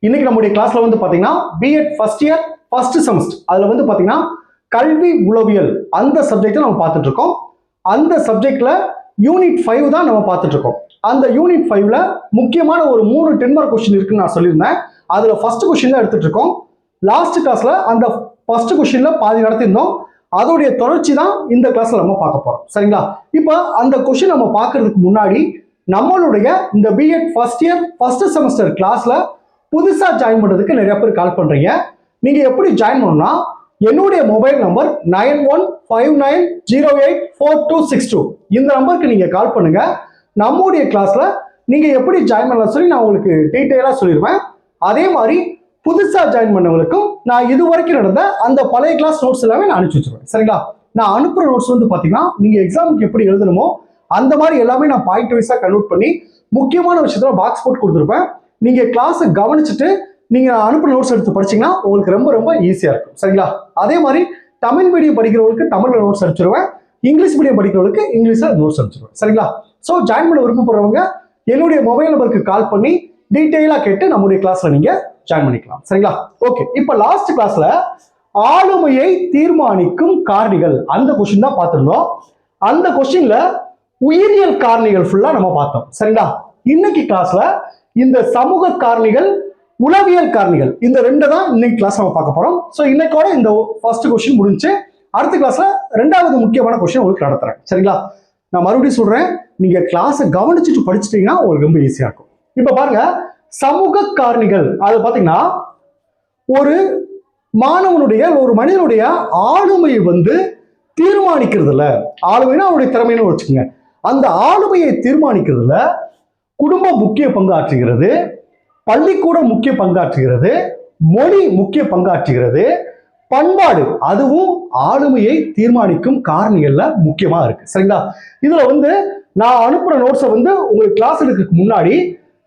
இன்னைக்கு நம்முடைய கிளாஸ்ல வந்து பாத்தீங்கன்னா BEd first year first semester அதுல வந்து பாத்தீங்கன்னா கல்வி உளவியல் அந்த சப்ஜெக்ட் நம்ம பார்த்துட்டு இருக்கோம். அந்த சப்ஜெக்ட்ல யூனிட் 5 தான் நம்ம பார்த்துட்டு இருக்கோம். அந்த யூனிட் 5ல முக்கியமான ஒரு 3 10 மார்க் கொஸ்டின் இருக்குன்னு நான் சொல்லியிருந்தேன். அதுல ஃபர்ஸ்ட் கொஸ்டின் எடுத்துட்டு இருக்கோம். லாஸ்ட் கிளாஸ்ல அந்த ஃபர்ஸ்ட் கொஸ்டின்ல பாதி நடத்திருந்தோம். அதோடைய தொடர்ச்சி தான் இந்த கிளாஸ்ல நம்ம பார்க்க போறோம். சரிங்களா? இப்போ அந்த கொஸ்டின் நம்ம பார்க்கறதுக்கு முன்னாடி நம்மளுடைய இந்த BEd first year first semester கிளாஸ்ல புதுசா ஜாயின் பண்றதுக்கு நிறைய பேர் கால் பண்றீங்க. நீங்க எப்படி ஜாயின் பண்ணணும்னா என்னுடைய மொபைல் நம்பர் 9159084262 இந்த நம்பருக்கு நீங்க கால் பண்ணுங்க. நம்முடைய கிளாஸ்ல நீங்க எப்படி ஜாயின் பண்ணலாம் சொல்லி நான் உங்களுக்கு டீட்டெயிலா சொல்லிடுவேன். அதே மாதிரி புதுசா ஜாயின் பண்ணவங்களுக்கும் நான் இது வரைக்கும் நடந்த அந்த பழைய கிளாஸ் நோட்ஸ் எல்லாமே நான் அனுப்பிச்சு வச்சிருவேன். சரிங்களா? நான் அனுப்புற நோட்ஸ் வந்து பாத்தீங்கன்னா நீங்க எக்ஸாமுக்கு எப்படி எழுதணுமோ அந்த மாதிரி எல்லாமே நான் பாயிண்ட் வைஸா கன்வெர்ட் பண்ணி முக்கியமான விஷயத்துல பாக்ஸ் போட்டு கொடுத்துருப்பேன். நீங்க கிளாஸை கவனிச்சுட்டு நீங்க அனுப்புற நோட்ஸ் எடுத்து படிச்சீங்கன்னா உங்களுக்கு ரொம்ப ரொம்ப ஈஸியா இருக்கும். சரிங்களா? அதே மாதிரி தமிழ் மீடியம் படிக்கிறவங்களுக்கு தமிழ்ல நோட்ஸ் அனுப்பிச்சிருவேன். இங்கிலீஷ் மீடியம் படிக்கிறவங்களுக்கு இங்கிலீஷ்ல நோட்ஸ் அனுப்பிச்சிருவேன். சரிங்களா? ஸோ ஜாயின் பண்ண விருப்பப்படுறவங்க என்னுடைய மொபைல் நம்பருக்கு கால் பண்ணி டீட்டெயிலா கேட்டு நம்முடைய கிளாஸ்ல நீங்க ஜாயின் பண்ணிக்கலாம். சரிங்களா? ஓகே, இப்போ லாஸ்ட் கிளாஸ்ல ஆளுமையை தீர்மானிக்கும் காரணிகள் அந்த கொஸ்டின் தான் பார்த்திருந்தோம். அந்த கொஸ்டின்ல உயிரியல் காரணிகள் ஃபுல்லா நம்ம பார்த்தோம். சரிங்களா? இன்னைக்கு கிளாஸ்ல இந்த சமூக காரணிகள் உளவியல் காரணிகள் இந்த ரெண்டு தான் இன்னைக்கு கிளாஸ் நம்ம பார்க்க போறோம். ஸோ இன்னைக்கோட இந்த ஃபர்ஸ்ட் கொஸ்டின் முடிஞ்சு அடுத்த கிளாஸ்ல ரெண்டாவது முக்கியமான கொஸ்டின் உங்களுக்கு நடத்துறேன். சரிங்களா? நான் மறுபடியும் சொல்றேன், நீங்க கிளாஸை கவனிச்சுட்டு படிச்சுட்டீங்கன்னா உங்களுக்கு ரொம்ப ஈஸியா இருக்கும். இப்ப பாருங்க, சமூக காரணிகள் அது பாத்தீங்கன்னா ஒரு மாணவனுடைய ஒரு மனிதனுடைய ஆளுமையை வந்து தீர்மானிக்கிறதுல, ஆளுமைனா அவருடைய திறமைன்னு வச்சுக்கோங்க, அந்த ஆளுமையை தீர்மானிக்கிறதுல குடும்பம் முக்கிய பங்காற்றுகிறது, பள்ளிக்கூடம் முக்கிய பங்காற்றுகிறது, மொழி முக்கிய பங்காற்றுகிறது, பண்பாடு அதுவும் ஆளுமையை தீர்மானிக்கும் காரணிகள்ல முக்கியமா இருக்கு. சரிங்களா? இதுல வந்து நான் அனுப்புற நோட்ஸை வந்து உங்களுக்கு கிளாஸ் எடுக்கிறதுக்கு முன்னாடி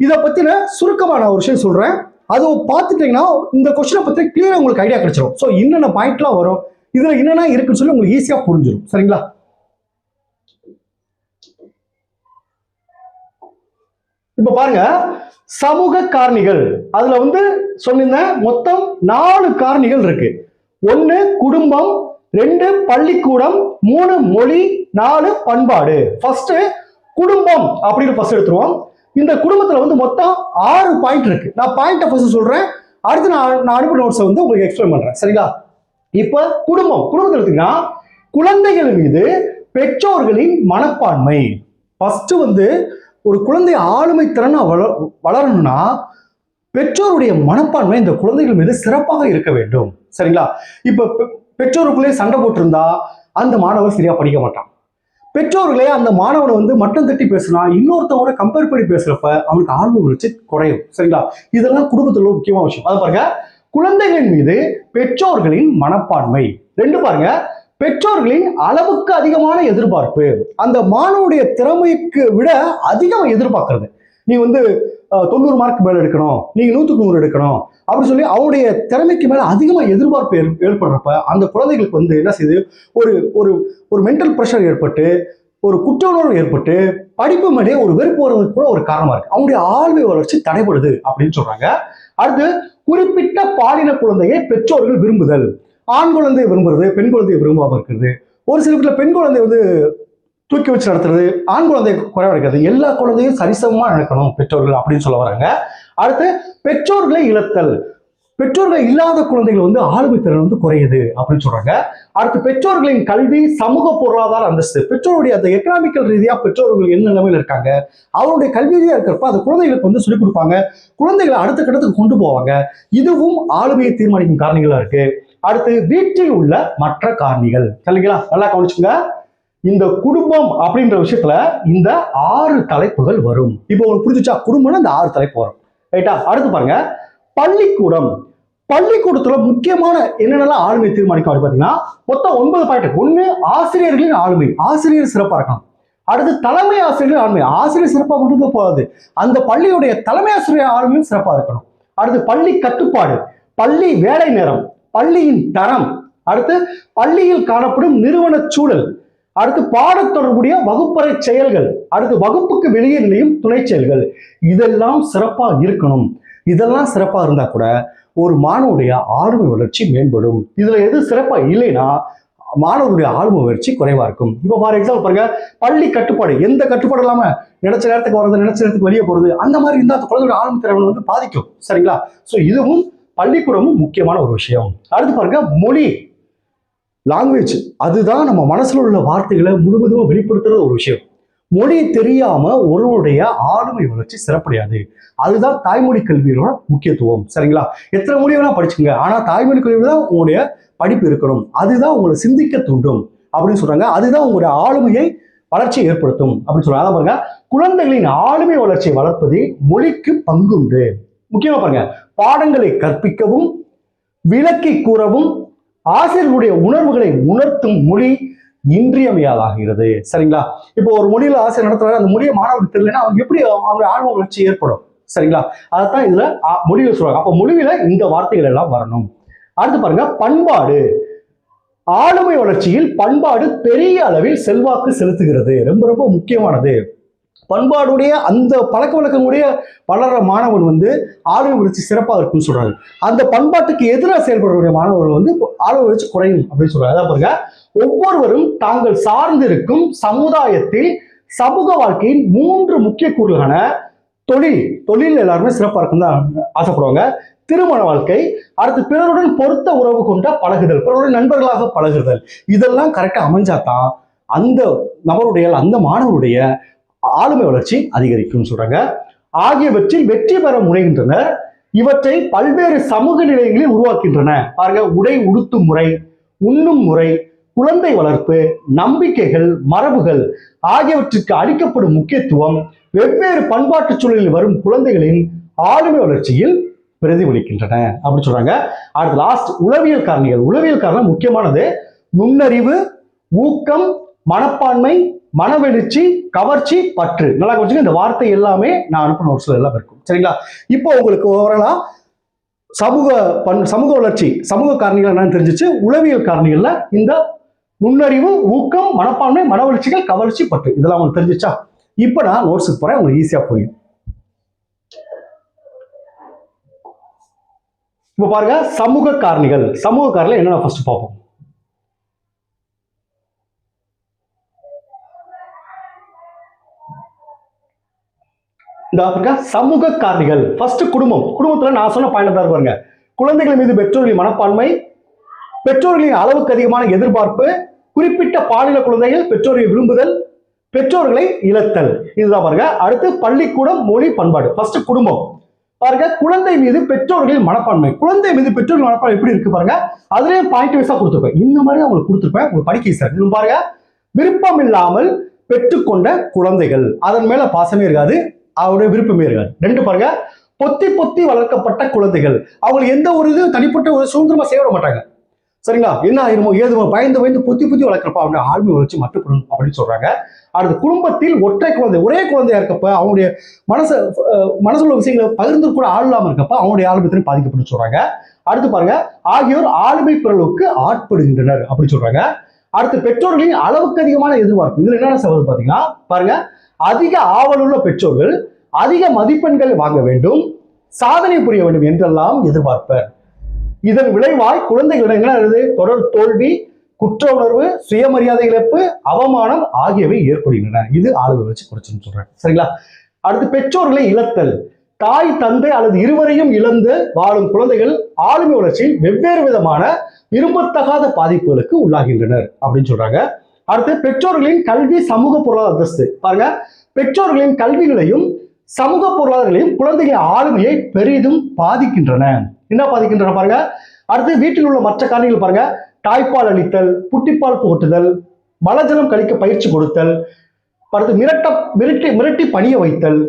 இதை பத்தின சுருக்கமான ஒரு விஷயம் சொல்றேன். அது பார்த்துட்டீங்கன்னா இந்த கொஸ்டினை பத்தி கிளியரா உங்களுக்கு ஐடியா கிடைச்சிடும். ஸோ என்னென்ன பாயிண்ட்லாம் வரும், இதுல என்னென்ன இருக்குன்னு சொல்லி உங்களுக்கு ஈஸியா புரிஞ்சிடும். சரிங்களா? இப்ப பாருங்க, சமூக காரணிகள் அதுல வந்து சொன்ன மொத்தம் 4 காரணிகள் இருக்கு. 1 குடும்பம், 2 பள்ளிக்கூடம், 3 மொழி, 4 பண்பாடு. ஃபர்ஸ்ட் குடும்பம் அப்படின்னு ஃபர்ஸ்ட் எடுத்துருவோம். இந்த குடும்பத்துல வந்து மொத்தம் 6 பாயிண்ட் இருக்கு. நான் பாயிண்ட் ஃபர்ஸ்ட் சொல்றேன், அடுத்து நான் அனுப்புற நோட்ஸை வந்து உங்களுக்கு எக்ஸ்பிளைன் பண்றேன். சரிங்களா? இப்ப குடும்பத்துல எடுத்தீங்கன்னா குழந்தைகள் மீது பெற்றோர்களின் மனப்பான்மை. ஃபர்ஸ்ட் வந்து ஒரு குழந்தை ஆளுமை திறனா வளரணும்னா பெற்றோருடைய மனப்பான்மை இந்த குழந்தைகள் மீது சிறப்பாக இருக்க வேண்டும். சரிங்களா? இப்ப பெற்றோருக்குள்ளே சண்டை போட்டிருந்தா அந்த மாணவர் சரியா படிக்க மாட்டான். பெற்றோர்களே அந்த மாணவனை வந்து மட்டம் தட்டி பேசினா இன்னொருத்தவங்க கம்பேர் பண்ணி பேசுறப்ப அவனுக்கு ஆர்வம் வச்சு குறையும். சரிங்களா? இதெல்லாம் குடும்பத்துல முக்கியமான விஷயம். அது பாருங்க, குழந்தைகளின் மீது பெற்றோர்களின் மனப்பான்மை. 2 பாருங்க, பெற்றோர்களின் அளவுக்கு அதிகமான எதிர்பார்ப்பு. அந்த மாணவனுடைய திறமைக்கு விட அதிகம் எதிர்பார்க்கறது. நீ வந்து 90 மார்க் மேல எடுக்கணும், நீங்க 100க்கு 100 எடுக்கணும் அப்படின்னு சொல்லி அவனுடைய திறமைக்கு மேல அதிகமா எதிர்பார்ப்பு ஏற்படுறப்ப அந்த குழந்தைகளுக்கு வந்து என்ன செய்யுது, ஒரு ஒரு ஒரு மென்டல் ப்ரெஷர் ஏற்பட்டு ஒரு குற்ற உணர்வு ஏற்பட்டு படிப்பு மேலே ஒரு வெறுப்பு வருவதற்கு கூட ஒரு காரணமா இருக்கு. அவனுடைய ஆழ்வை வளர்ச்சி தடைபடுது அப்படின்னு சொல்றாங்க. அடுத்து குறிப்பிட்ட பாலின குழந்தையை பெற்றோர்கள் விரும்புதல். ஆண் குழந்தையை விரும்புறது, பெண் குழந்தையை விரும்பாம இருக்கிறது. ஒரு சில வீட்டுல பெண் குழந்தை வந்து தூக்கி வச்சு நடத்துறது, ஆண் குழந்தை குறைவா இருக்கிறது. எல்லா குழந்தையும் சரிசமமா நடக்கணும் பெற்றோர்கள் அப்படின்னு சொல்ல வராங்க. அடுத்து பெற்றோர்களை இழத்தல். பெற்றோர்கள் இல்லாத குழந்தைகள் வந்து ஆளுமை திறன் வந்து குறையுது அப்படின்னு சொல்றாங்க. அடுத்து பெற்றோர்களின் கல்வி, சமூக பொருளாதார அந்தஸ்து. பெற்றோருடைய அந்த எக்கனாமிக்கல் ரீதியா பெற்றோர்கள் என்ன நிலைமையில இருக்காங்க, அவருடைய கல்வி ரீதியா இருக்கிறப்ப அந்த குழந்தைகளுக்கு வந்து சொல்லிக் கொடுப்பாங்க, குழந்தைகளை அடுத்த கட்டத்துக்கு கொண்டு போவாங்க. இதுவும் ஆளுமையை தீர்மானிக்கும் காரணிகளா இருக்கு. அடுத்து வீட்டில் உள்ள மற்ற காரணிகள். சரிங்களா? நல்லா கவனிச்சுங்க. இந்த குடும்பம் அப்படின்ற விஷயத்துல இந்த 6 தலைப்புகள் வரும். இப்போ உங்களுக்கு புரிஞ்சுச்சா? குடும்பம்னா இந்த 6 தலைப்பு வரும். ரைட்டா? அடுத்து பாருங்க, பள்ளிக்கூடம். பள்ளிக்கூடத்துல முக்கியமான என்னென்னலாம் ஆளுமை தீர்மானிக்கும் பாத்தீங்கன்னா மொத்தம் 9 பாயிண்ட். 1 ஆசிரியர்களின் ஆளுமை, ஆசிரியர் சிறப்பா இருக்கணும். அடுத்து தலைமை ஆசிரியர்கள் ஆளுமை, ஆசிரியர் சிறப்பா மட்டும் போகாது, அந்த பள்ளியுடைய தலைமை ஆசிரியர் ஆளுமையும் சிறப்பா இருக்கணும். அடுத்து பள்ளி கட்டுப்பாடு, பள்ளி வேலை நேரம், பள்ளியின் தரம், அடுத்து பள்ளியில் காணப்படும் நிறுவன சூழல், அடுத்து பாட தொடர்புடைய வகுப்பறை செயல்கள், அடுத்து வகுப்புக்கு வெளியே நிலையும் துணை செயல்கள், இதெல்லாம் சிறப்பா இருக்கணும். இதெல்லாம் சிறப்பா இருந்தா கூட ஒரு மாணவனுடைய ஆளுமை வளர்ச்சி மேம்படும். இதுல எது சிறப்பா இல்லைன்னா மாணவர்களுடைய ஆளுமை வளர்ச்சி குறைவா இருக்கும். இப்போ ஃபார் எக்ஸாம்பிள் பாருங்க, பள்ளி கட்டுப்பாடு, எந்த கட்டுப்பாடு இல்லாம நினைச்ச நேரத்துக்கு வர்றது, நினைச்ச நேரத்துக்கு வெளியே போறது, அந்த மாதிரி இருந்தா அந்த குழந்தையோட ஆளுமை திறமை வந்து பாதிக்கும். சரிங்களா? ஸோ இதுவும் பள்ளிக்கூடமும் முக்கியமான ஒரு விஷயம். அடுத்து பாருங்க, மொழி, லாங்குவேஜ், அதுதான் நம்ம மனசுல உள்ள வார்த்தைகளை முழுவதும் வெளிப்படுத்துற ஒரு விஷயம். மொழி தெரியாம ஒருவருடைய ஆளுமை வளர்ச்சி சிறப்படையாது. அதுதான் தாய்மொழி கல்வியோட முக்கியத்துவம். சரிங்களா? எத்தனை மொழி வேணா படிச்சுங்க, ஆனா தாய்மொழி கல்வி தான் உங்களுடைய படிப்பு இருக்கணும். அதுதான் உங்களை சிந்திக்க தூண்டும் அப்படின்னு சொல்றாங்க. அதுதான் உங்களுடைய ஆளுமையை வளர்ச்சியை ஏற்படுத்தும் அப்படின்னு சொல்றாங்க. அதான் பாருங்க, குழந்தைகளின் ஆளுமை வளர்ச்சியை வளர்ப்பதில் மொழிக்கு பங்குண்டு. முக்கியமா பாருங்க, பாடங்களை கற்பிக்கவும் விளக்கி கூறவும் ஆசிரியர்களுடைய உணர்வுகளை உணர்த்தும் மொழி இன்றியமையாதாகிறது. சரிங்களா? இப்போ ஒரு மொழியில ஆசிரியர் நடத்துறாரு, அந்த மொழியை மாணவர்களுக்கு தெரியலன்னா அவங்க எப்படி அவங்களுடைய ஆர்வ வளர்ச்சி ஏற்படும்? சரிங்களா? அதைத்தான் இதுல மொழியில சொல்றாங்க. அப்போ மொழியில இந்த வார்த்தைகள் எல்லாம் வரணும். அடுத்து பாருங்க, பண்பாடு, ஆளுமை வளர்ச்சியில் பண்பாடு பெரிய அளவில் செல்வாக்கு செலுத்துகிறது. ரொம்ப ரொம்ப முக்கியமானது. பண்பாடுடைய அந்த பழக்க வழக்கங்களுடைய வளர்ற மாணவன் வந்து ஆளுமை வளர்ச்சி சிறப்பாக இருக்குன்னு சொல்றாங்க. அந்த பண்பாட்டுக்கு எதிராக செயல்படக்கூடிய மாணவர்கள் வந்து ஆளுமை வளர்ச்சி குறையும் அப்படின்னு சொல்றாங்க. அதான் பாருங்க, ஒவ்வொருவரும் தாங்கள் சார்ந்திருக்கும் சமுதாயத்தில் சமூக வாழ்க்கையின் 3 முக்கிய கூறுகளான தொழில் எல்லாருமே சிறப்பாக இருக்குன்னு தான் ஆசைப்படுவாங்க. திருமண வாழ்க்கை, அடுத்து பிறருடன் பொருத்த உறவு கொண்ட பழகுதல், பிறருடன் நண்பர்களாக பழகுதல், இதெல்லாம் கரெக்டா அமைஞ்சாதான் அந்த நபருடைய அந்த மாணவருடைய ஆளுமை வளர்ச்சி அதிகரிக்கும் சொல்றாங்க. ஆகியவற்றில் வெற்றி பெற முனைகின்றனர். இவற்றை பல்வேறு சமூக நிலைகளில் உருவாக்கின்றன. பாருங்க, உடை உடுத்தும் முறை, உண்ணும் முறை, குழந்தை வளர்ப்பு, நம்பிக்கைகள், மரபுகள் ஆகியவற்றுக்கு அளிக்கப்படும் முக்கியத்துவம் வெவ்வேறு பண்பாட்டு சூழலில் வரும் குழந்தைகளின் ஆளுமை வளர்ச்சியில் பிரதிபலிக்கின்றன அப்படின்னு சொல்றாங்க. அடுத்து லாஸ்ட், உளவியல் காரணிகள். உளவியல் காரணம் முக்கியமானது. நுண்ணறிவு, ஊக்கம், மனப்பான்மை, மனவெழுச்சி, கவர்ச்சி, பற்று. நல்லா கவனிச்சுங்க, இந்த வார்த்தை எல்லாமே நான் அனுப்பின ஒரு சில எல்லாம் இருக்கும். சரிங்களா? இப்போ உங்களுக்கு ஓவரலா சமூக வளர்ச்சி, சமூக காரணிகள் என்னன்னு தெரிஞ்சிச்சு. உளவியல் காரணிகள்ல இந்த நுண்ணறிவு, ஊக்கம், மனப்பான்மை, மனவெழுச்சிகள், கவர்ச்சி, பற்று, இதெல்லாம் உங்களுக்கு தெரிஞ்சிச்சா? இப்போ நான் நோட்ஸுக்கு போறேன், உங்களுக்கு ஈஸியா புரியும். இப்போ பாருங்க, சமூக காரணிகள். சமூக காரணிகள் என்னென்ன ஃபர்ஸ்ட் பார்ப்போம். இந்த சமூக காரணிகள். ஃபர்ஸ்ட் குடும்பம். குடும்பத்துல நான் சொன்ன பாயிண்ட் தான் பாருங்க. குழந்தைகள் மீது பெற்றோர்களின் மனப்பான்மை, பெற்றோர்களின் அளவுக்கு அதிகமான எதிர்பார்ப்பு, குறிப்பிட்ட பாலின குழந்தைகள் பெற்றோரை விரும்புதல், பெற்றோர்களை இழத்தல், இதுதான் பாருங்க. அடுத்து பள்ளிக்கூடம், மொழி, பண்பாடு. ஃபர்ஸ்ட் குடும்பம். பாருங்க, குழந்தை மீது பெற்றோர்களின் மனப்பான்மை. குழந்தை மீது பெற்றோர்கள் மனப்பான்மை எப்படி இருக்கு பாருங்க. அதுலயும் பாயிண்ட் வைஸா கொடுத்துருப்பேன். இந்த மாதிரி அவங்களுக்கு கொடுத்துருப்பேன், உங்களுக்கு படிக்க சார். இன்னும் பாருங்க, விருப்பம் இல்லாமல் பெற்றுக்கொண்ட குழந்தைகள், அதன் மேல பாசமே இருக்காது, அவருடைய விருப்பமே இருக்காது. 2 பாருங்க, பொத்தி பொத்தி வளர்க்கப்பட்ட குழந்தைகள். அவங்களுக்கு எந்த ஒரு இது தனிப்பட்ட ஒரு சுதந்திரமா செய்ய விட மாட்டாங்க. சரிங்களா? என்ன ஆயிருமோ ஏதுமோ பயந்து பொத்தி வளர்க்கிறப்ப அவங்க ஆளுமை வளர்ச்சி மட்டுப்படும் அப்படின்னு சொல்றாங்க. அடுத்து குடும்பத்தில் ஒற்றை குழந்தை, ஒரே குழந்தையா இருக்கப்ப அவங்களுடைய மனசுள்ள விஷயங்களை பகிர்ந்து கூட ஆள் இல்லாம இருக்கப்ப அவங்களுடைய ஆளுமைத்திறன் பாதிக்கப்பட்டு சொல்றாங்க. அடுத்து பாருங்க, ஆகியோர் ஆளுமை பிறலுக்கு ஆட்படுகின்றனர் அப்படி சொல்றாங்க. அடுத்து பெற்றோர்களின் அளவுக்கு அதிகமான எதிர்பார்ப்பு. இதுல என்னென்ன சொல்றது பாத்தீங்கன்னா பாருங்க, அதிக ஆவலுள்ள பெற்றோர்கள் அதிக மதிப்பெண்கள் வாங்க வேண்டும், சாதனை புரிய வேண்டும் என்றெல்லாம் எதிர்பார்ப்பர். இதன் விளைவாய் குழந்தைகளிடம் என்ன ஆகுது? தொடர் தோல்வி, குற்ற உணர்வு, சுயமரியாதை இழப்பு, அவமானம் ஆகியவை ஏற்படுகின்றன. இது ஆளுமை வளர்ச்சி குறைச்சுன்னு சொல்றேன். சரிங்களா? அடுத்து பெற்றோர்களை இழத்தல். தாய், தந்தை அல்லது இருவரையும் இழந்து வாழும் குழந்தைகள் ஆளுமை வளர்ச்சியில் வெவ்வேறு விதமான விரும்பத்தகாத பாதிப்புகளுக்கு உள்ளாகின்றனர் அப்படின்னு சொல்றாங்க. அடுத்து பெற்றோர்களின் கல்வி, சமூக பொருளாதார அந்தஸ்து. பாருங்க, பெற்றோர்களின் கல்வி நிலையும் சமூக பொருளாதார நிலையும் குழந்தைகளின் ஆளுமையை பெரிதும் பாதிக்கின்றன. என்ன பாதிக்கின்றன பாருங்க. அடுத்து வீட்டில் உள்ள மற்ற காரணிகள் பாருங்க, தாய்ப்பால் அளித்தல், புட்டிப்பால் புகட்டுதல், மலஜலம் கழிக்க பயிற்சி கொடுத்தல், அடுத்து மிரட்டி பணிய வைத்தல்,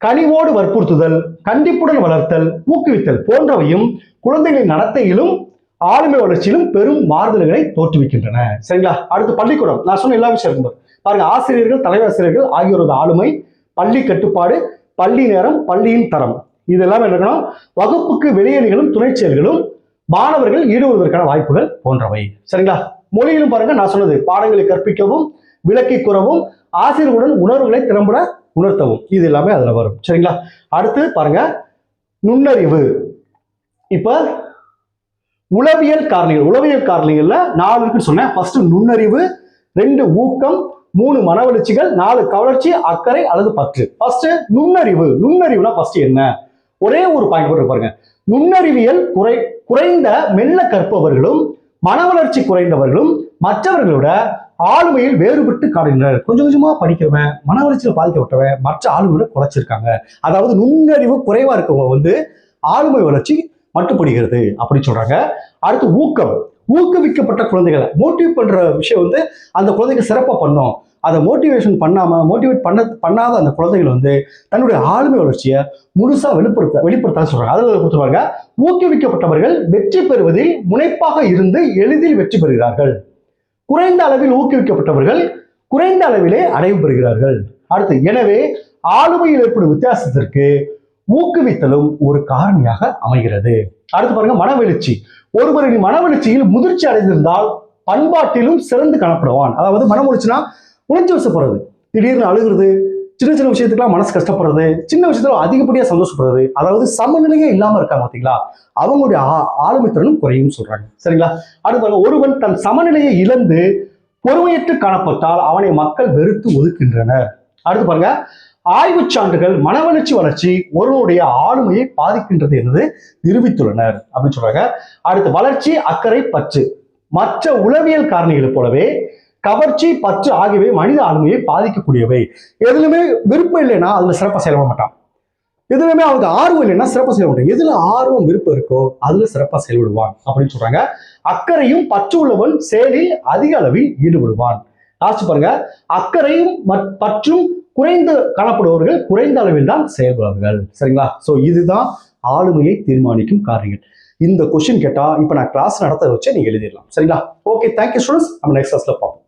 கனிவோடு வற்புறுத்துதல், கண்டிப்புடன் வளர்த்தல், ஊக்குவித்தல் போன்றவையும் குழந்தைகளின் நடத்தையிலும் ஆளுமை வளர்ச்சியிலும் பெரும் மாறுதல்களை தோற்றுவிக்கின்றன. சரிங்களா? அடுத்து பள்ளிக்கூடம். நான் சொன்ன எல்லா விஷயம் இருக்கும் பாருங்க. ஆசிரியர்கள், தலைவாசிரியர்கள் ஆகியோரது ஆளுமை, பள்ளி கட்டுப்பாடு, பள்ளி நேரம், பள்ளியின் தரம், இதெல்லாம் இருக்கணும். வகுப்புக்கு வெளியே நிகழும் துணை செயல்களும் மாணவர்கள் ஈடுபடுவதற்கான வாய்ப்புகள் போன்றவை. சரிங்களா? மொழியிலும் பாருங்க, நான் சொன்னது பாடங்களை கற்பிக்கவும் விளக்கி கூறவும் ஆசிரியர்களுடன் உணர்வுகளை திறம்பட உணர்த்தவும், இது எல்லாமே அதுல வரும். சரிங்களா? அடுத்து பாருங்க, நுண்ணறிவு. இப்ப உளவியல் காரணிகள்ல 4 இருக்குன்னு சொன்னேன். ஃபர்ஸ்ட் நுண்ணறிவு, 2 ஊக்கம், 3 மனவளர்ச்சிகள், 4 கவர்ச்சி, அக்கறை அல்லது பற்று. ஃபர்ஸ்ட் நுண்ணறிவுனா ஃபர்ஸ்ட் என்ன? ஒரே ஒரு பாயிண்ட் போட்டு பாருங்க. நுண்ணறிவியல் குறைந்த மெல்ல கற்பவர்களும் மனவளர்ச்சி குறைந்தவர்களும் மற்றவர்களோட ஆளுமையில் வேறுபட்டு காடுகின்றனர். கொஞ்சம் கொஞ்சமா படிக்கிறவன், மனவளர்ச்சியில் பாதிக்கப்பட்டவன் மற்ற ஆளுமையோட குறைச்சிருக்காங்க. அதாவது நுண்ணறிவு குறைவா இருக்கவங்க ஆளுமை வளர்ச்சி மட்டுப்படுகிறது அப்படின்னு சொல்றாங்க. அடுத்து ஊக்கம். ஊக்குவிக்கப்பட்ட குழந்தைகளை மோட்டிவேட் பண்ற விஷயம் அந்த குழந்தைங்க சிறப்பா பண்ணும். அதை மோட்டிவேட் பண்ணாத அந்த குழந்தைகள் தன்னுடைய ஆளுமை வளர்ச்சியை முழுசா வெளிப்படுத்த சொல்றாங்க. அதில் கொடுத்துருவாங்க, ஊக்குவிக்கப்பட்டவர்கள் வெற்றி பெறுவதில் முனைப்பாக இருந்து எளிதில் வெற்றி பெறுகிறார்கள். குறைந்த அளவில் ஊக்குவிக்கப்பட்டவர்கள் குறைந்த அளவிலே அடைவு பெறுகிறார்கள். அடுத்து, எனவே ஆளுமையில் ஏற்படும் வித்தியாசத்திற்கு ஊக்குவித்தலும் ஒரு காரணியாக அமைகிறது. அடுத்து பாருங்க, மனவெழுச்சி. ஒருவரின் மனவெழுச்சியில் முதிர்ச்சி அடைந்திருந்தால் பண்பாட்டிலும் சிறந்து காணப்படுவான். அதாவது மனவெழுச்சினா உணர்ச்சி வசப்படுறது, திடீர்னு அழுகிறது, சின்ன சின்ன விஷயத்துக்குலாம் மனசு கஷ்டப்படுறது, சின்ன விஷயத்துல அதிகப்படியா சந்தோஷப்படுறது, அதாவது சமநிலையே இல்லாம இருக்காங்க பாத்தீங்களா, அவங்களுடைய ஆளுமை திறனும் குறையும் சொல்றாங்க. சரிங்களா? அடுத்து பாருங்க, ஒருவன் தன் சமநிலையை இழந்து பொறுமையற்று காணப்பட்டால் அவனை மக்கள் வெறுத்து ஒதுக்கின்றனர். அடுத்து பாருங்க, ஆய்வு சான்றுகள் மனவளர்ச்சி வளர்ச்சி ஒருவனுடைய ஆளுமையை பாதிக்கின்றது என்று நிரூபித்துள்ளனர் அப்படின்னு சொல்றாங்க. அடுத்து, வளர்ச்சி, அக்கறை, பற்று. மற்ற உளவியல் காரணிகளை போலவே கவர்ச்சி, பற்று ஆகியவை மனித ஆளுமையை பாதிக்கக்கூடியவை. எதுலுமே விருப்பம் இல்லைன்னா அதுல சிறப்பாக செயல்பட மாட்டான். எதுலுமே அவங்க ஆர்வம் இல்லைன்னா சிறப்பாக செயல்பட மாட்டான். எதுல ஆர்வம் விருப்பம் இருக்கோ அதுல சிறப்பாக செயல்படுவான் அப்படின்னு சொல்றாங்க. அக்கறையும் பற்று உள்ளவன் செயலில் அதிக அளவில் ஈடுபடுவான். லாஸ்ட் பாருங்க, அக்கறையும் பற்றும் குறைந்து காணப்படுபவர்கள் குறைந்த அளவில் தான் செயல்படுவார்கள். சரிங்களா? சோ இதுதான் ஆளுமையை தீர்மானிக்கும் காரணிகள். இந்த கொஸ்டின் கேட்டா இப்ப நான் கிளாஸ் நடத்த வச்சு நீங்க எழுதிடலாம். சரிங்களா? Okay, thank you students. நம்ம நெக்ஸ்ட் கிளாஸ்ல பார்ப்போம்.